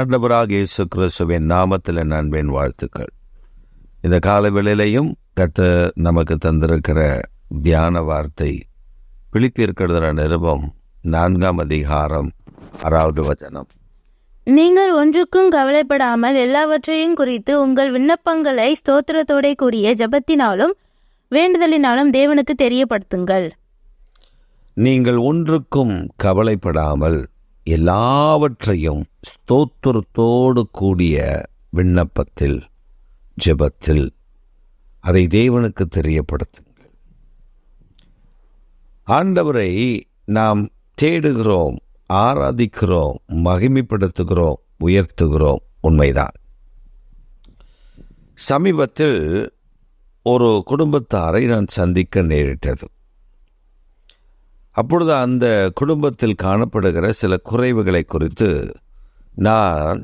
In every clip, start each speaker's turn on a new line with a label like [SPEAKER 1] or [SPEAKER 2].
[SPEAKER 1] ஆண்டவராகிய இயேசு கிறிஸ்துவின் நாமத்தில் என் அன்பின் வாழ்த்துக்கள். இந்த கால வேளையிலையும் கர்த்தர் நமக்கு தந்திருக்கிற தியான வார்த்தை பிலிப்பியர்க்கெழுதின நிருபம் 4ஆம் அதிகாரம் 6வது வசனம்.
[SPEAKER 2] நீங்கள் ஒன்றுக்கும் கவலைப்படாமல் எல்லாவற்றையும் குறித்து உங்கள் விண்ணப்பங்களை ஸ்தோத்திரத்தோட கூடிய ஜெபத்தினாலும் வேண்டுதலினாலும் தேவனுக்கு தெரியப்படுத்துங்கள்.
[SPEAKER 1] நீங்கள் ஒன்றுக்கும் கவலைப்படாமல் எல்லாவற்றையும் ஸ்தோத்திரத்தோடு கூடிய விண்ணப்பத்தில் ஜெபத்தில் அதை தேவனுக்கு தெரியப்படுத்துங்கள். ஆண்டவரை நாம் தேடுகிறோம், ஆராதிக்கிறோம், மகிமைப்படுத்துகிறோம், உயர்த்துகிறோம், உண்மைதான். சமீபத்தில் ஒரு குடும்பத்தாரை நான் சந்திக்க நேரிட்டது. அப்பொழுது அந்த குடும்பத்தில் காணப்படுகிற சில குறைவுகளை குறித்து நான்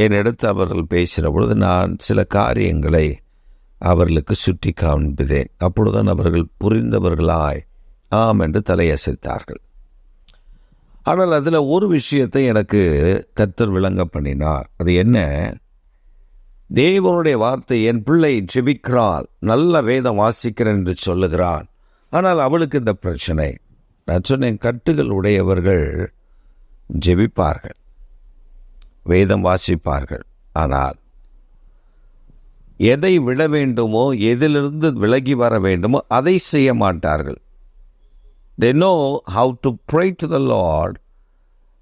[SPEAKER 1] என்னிடத்து அவர்கள் பேசின பொழுது நான் சில காரியங்களை அவர்களுக்கு சுட்டி காண்பித்தேன். அப்பொழுதுதான் அவர்கள் புரிந்தவர்களாய் ஆம் என்று தலையசைத்தார்கள். ஆனால் அதில் ஒரு விஷயத்தை எனக்கு கர்த்தர் விளங்க பண்ணினார். அது என்ன? தேவனுடைய வார்த்தை, என் பிள்ளை ஜெபிக்கிறாள், நல்ல வேதம் வாசிக்கிறேன் என்று சொல்லுகிறான், ஆனால் அவளுக்கு இந்த பிரச்சனை. நான் சொன்னேன், கட்டுகள் உடையவர்கள் ஜெபிப்பார்கள், வேதம் வாசிப்பார்கள், ஆனால் எதை விட வேண்டுமோ, எதிலிருந்து விலகி வர வேண்டுமோ அதை செய்ய மாட்டார்கள். They know how to pray to the Lord.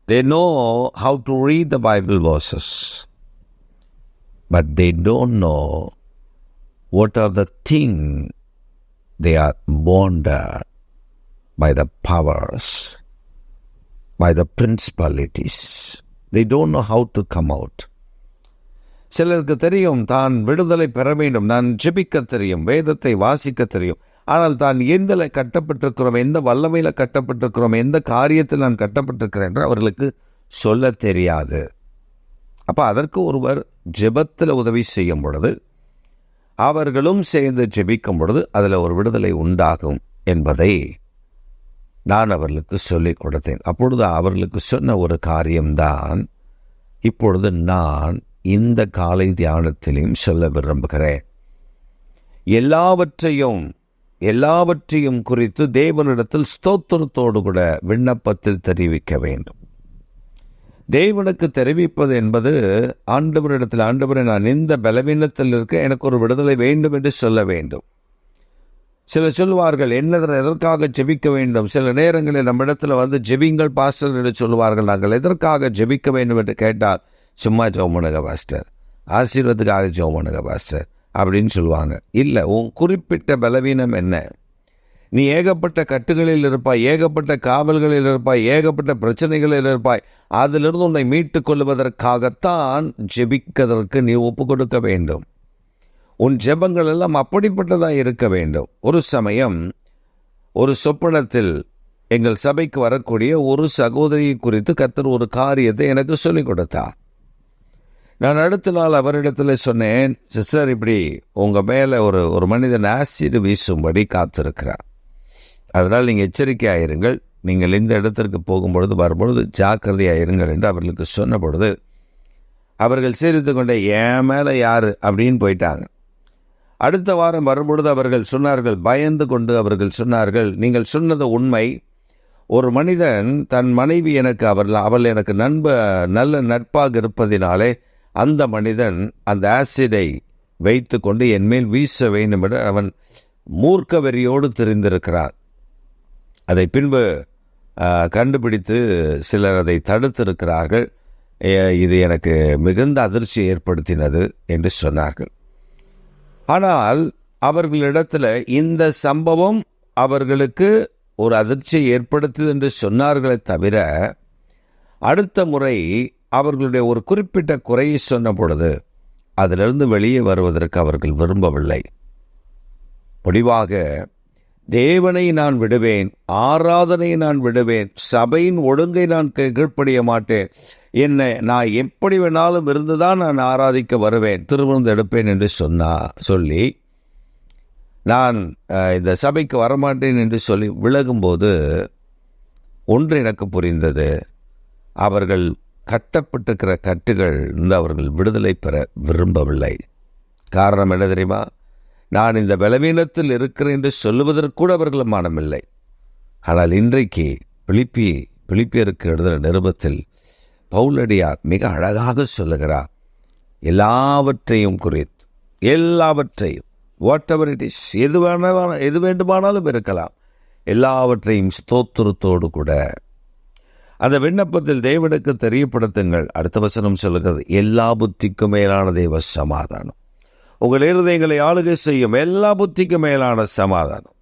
[SPEAKER 1] They know how to read the Bible verses. But they don't know what are the things they are bonded by the powers, by the principalities. They don't know how to come out. சிலருக்கு தெரியும் தான் விடுதலை பெற வேண்டும், நான் ஜெபிக்க தெரியும், வேதத்தை வாசிக்க தெரியும், ஆனால் தான் எந்த கட்டப்பட்டிருக்கிறோம், எந்த வல்லமையில் கட்டப்பட்டிருக்கிறோம், எந்த காரியத்தில் நான் கட்டப்பட்டிருக்கிறேன் என்று அவர்களுக்கு சொல்ல தெரியாது. அப்போ அதற்கு ஒருவர் ஜெபத்தில் உதவி செய்யும் பொழுது, அவர்களும் சேர்ந்து ஜெபிக்கும் பொழுது அதில் ஒரு விடுதலை உண்டாகும் என்பதை நான் அவர்களுக்கு சொல்லிக் கொடுத்தேன். அப்பொழுது அவர்களுக்கு சொன்ன ஒரு காரியம்தான் இப்பொழுது நான் இந்த காலை தியானத்திலையும் சொல்ல விரும்புகிறேன். எல்லாவற்றையும் குறித்து தேவனிடத்தில் ஸ்தோத்திரத்தோடு கூட விண்ணப்பத்தில் தெரிவிக்க வேண்டும். தேவனுக்கு தெரிவிப்பது என்பது ஆண்டவரிடத்தில், ஆண்டவரை நான் இந்த பலவீனத்தில் இருக்க எனக்கு ஒரு விடுதலை வேண்டும் என்று சொல்ல வேண்டும். சிலர் சொல்லுவார்கள், எதற்காக ஜெபிக்க வேண்டும்? சில நேரங்களில் நம்மிடத்தில் வந்து ஜெபிங்கள் பாஸ்டர் என்று சொல்லுவார்கள். நாங்கள் எதற்காக ஜெபிக்க வேண்டும் என்று கேட்டால், சும்மா ஜெபம் பண்ணுங்க பாஸ்டர், ஆசீர்வாதத்துக்காக ஜெபம் பண்ணுங்க பாஸ்டர் அப்படின்னு சொல்லுவாங்க. இல்லை, உன் குறிப்பிட்ட பலவீனம் என்ன? நீ ஏகப்பட்ட கட்டுகளில் இருப்பாய், ஏகப்பட்ட காவல்களில் இருப்பாய், ஏகப்பட்ட பிரச்சனைகளில் இருப்பாய். அதிலிருந்து உன்னை மீட்டு கொள்வதற்காகத்தான் ஜெபிக்கிறதற்கு நீ ஒப்பு கொடுக்க வேண்டும். உன் ஜெபங்கள் எல்லாம் அப்படிப்பட்டதாக இருக்க வேண்டும். ஒரு சமயம் ஒரு சொப்பனத்தில் எங்கள் சபைக்கு வரக்கூடிய ஒரு சகோதரியை குறித்து கர்த்தர் ஒரு காரியத்தை எனக்கு சொல்லிக் கொடுத்தார். நான் அடுத்த நாள் அவரிடத்தில் சொன்னேன், சிஸ்டர், இப்படி உங்கள் மேலே ஒரு மனிதன் ஆசிட் வீசும்படி காத்திருக்கிறார், அதனால் நீங்கள் எச்சரிக்கையாயிருங்கள், நீங்கள் இந்த இடத்திற்கு போகும்பொழுது வரும்பொழுது ஜாக்கிரதையாயிருங்கள் என்று அவர்களுக்கு சொன்ன பொழுது அவர்கள் சிரித்து கொண்டே என் மேலே யார் அப்படின்னு போயிட்டாங்க. அடுத்த வாரம் வரும்பொழுது அவர்கள் சொன்னார்கள், பயந்து கொண்டு அவர்கள் சொன்னார்கள், நீங்கள் சொன்னது உண்மை. ஒரு மனிதன் தன் மனைவி அவள் எனக்கு நல்ல நட்பாக இருப்பதினாலே அந்த மனிதன் அந்த ஆசிடை வைத்து கொண்டு என் மேல் வீச வேண்டும் என்று அவன் மூர்க்க வெறியோடு தெரிந்திருக்கிறான். அதை பின்பு கண்டுபிடித்து சிலர் அதை தடுத்திருக்கிறார்கள். இது எனக்கு மிகுந்த அதிர்ச்சியை ஏற்படுத்தினது என்று சொன்னார்கள். ஆனால் அவர்களிடத்தில் இந்த சம்பவம் அவர்களுக்கு ஒரு அதிர்ச்சியை ஏற்படுத்தியது என்று சொன்னார்களே தவிர, அடுத்த முறை அவர்களுடைய ஒரு குறிப்பிட்ட குறையை சொன்ன பொழுது அதிலிருந்து வெளியே வருவதற்கு அவர்கள் விரும்பவில்லை. முடிவாக, தேவனை நான் விடுவேன், ஆராதனையை நான் விடுவேன், சபையின் ஒழுங்கை நான் கீழ்ப்படிய மாட்டேன், நான் எப்படி வேணாலும் இருந்துதான் நான் ஆராதிக்க வருவேன், திருவிருந்து எடுப்பேன் என்று சொல்லி நான் இந்த சபைக்கு வரமாட்டேன் என்று சொல்லி விலகும்போது ஒன்று எனக்கு புரிந்தது. அவர்கள் கட்டப்பட்டிருக்கிற கட்டுகள் இருந்து அவர்கள் விடுதலை பெற விரும்பவில்லை. காரணம் என்ன தெரியுமா? நான் இந்த பலவீனத்தில் இருக்கிறேன் என்று சொல்லுவதற்கூட அவர்கள் மனமில்லை. ஆனால் இன்றைக்கு பிலிப்பியருக்கு எழுதின நிருபத்தில் பவுலடியார் மிக அழகாக சொல்லுகிறார், எல்லாவற்றையும் குறித்து, எல்லாவற்றையும், வாட் எவர் இட் இஸ், எது வேண்டுமானாலும் இருக்கலாம், எல்லாவற்றையும் ஸ்தோத்திரத்தோடு கூட அந்த விண்ணப்பத்தில் தேவனுக்கு தெரியப்படுத்துங்கள். அடுத்த வசனம் சொல்லுகிறது, எல்லா புத்திக்கும் மேலான தேவ சமாதானம் உங்கள் இருதயங்களை ஆளுகை செய்யும். எல்லா புத்திக்கும் மேலான சமாதானம்.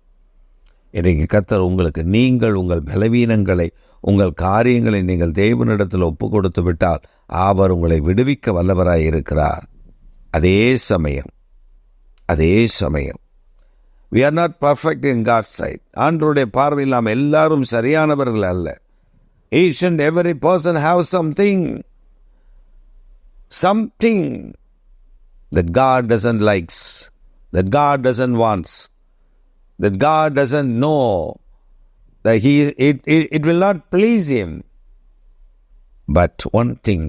[SPEAKER 1] இன்றைக்கு கர்த்தர் உங்களுக்கு, நீங்கள் உங்கள் பலவீனங்களை, உங்கள் காரியங்களை நீங்கள் தேவனிடத்தில் ஒப்பு கொடுத்து விட்டால் அவர் உங்களை விடுவிக்க வல்லவராய் இருக்கிறார். அதே சமயம் we are not perfect in God's sight. ஆண்டவருடைய பார்வையில் நாம் எல்லாரும் சரியானவர்கள் அல்ல. Each and every person have something that God doesn't likes, that God doesn't wants, that God doesn't know, that it will not please him. But one thing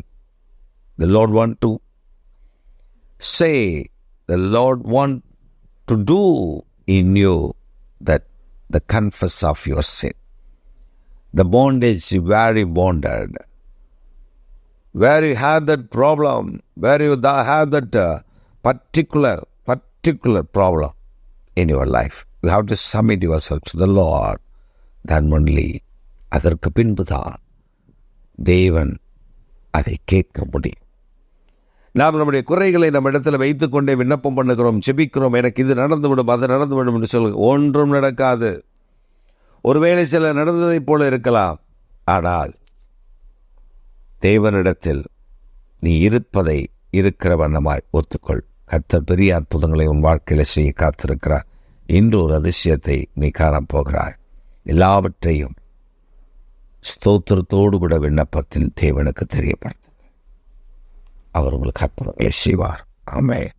[SPEAKER 1] the Lord want to say, the Lord want to do in you, that the confess of your sin, the bondage where you bonded, where you had that problem, where you have that particular problem in your life, you have to submit yourself to the Lord. Then only அதற்கு பின்புதான் தேவன் அதை கேட்க முடியும். நாம் நம்முடைய குறைகளை நம்ம இடத்துல வைத்துக்கொண்டே விண்ணப்பம் பண்ணுகிறோம், செபிக்கிறோம், எனக்கு இது நடந்துவிடும், அது நடந்துவிடும் என்று சொல்லுங்க. ஒன்றும் நடக்காது. ஒருவேளை சில நடந்ததைப் போல இருக்கலாம். ஆனால் தேவனிடத்தில் நீ இருப்பதை இருக்கிற வண்ணமாய் ஒத்துக்கொள். கர்த்தர் பெரிய அற்புதங்களை உன் வாழ்க்கையில் செய்ய காத்திருக்கிறார். இன்று ஒரு அதிசயத்தை நீ காணப்போகிறாய். எல்லாவற்றையும் ஸ்தோத்திரத்தோடு கூட விண்ணப்பத்தில் தேவனுக்கு தெரியப்படுத்துங்கள். அவர் உங்களுக்கு அற்புதங்களை செய்வார். ஆமென்.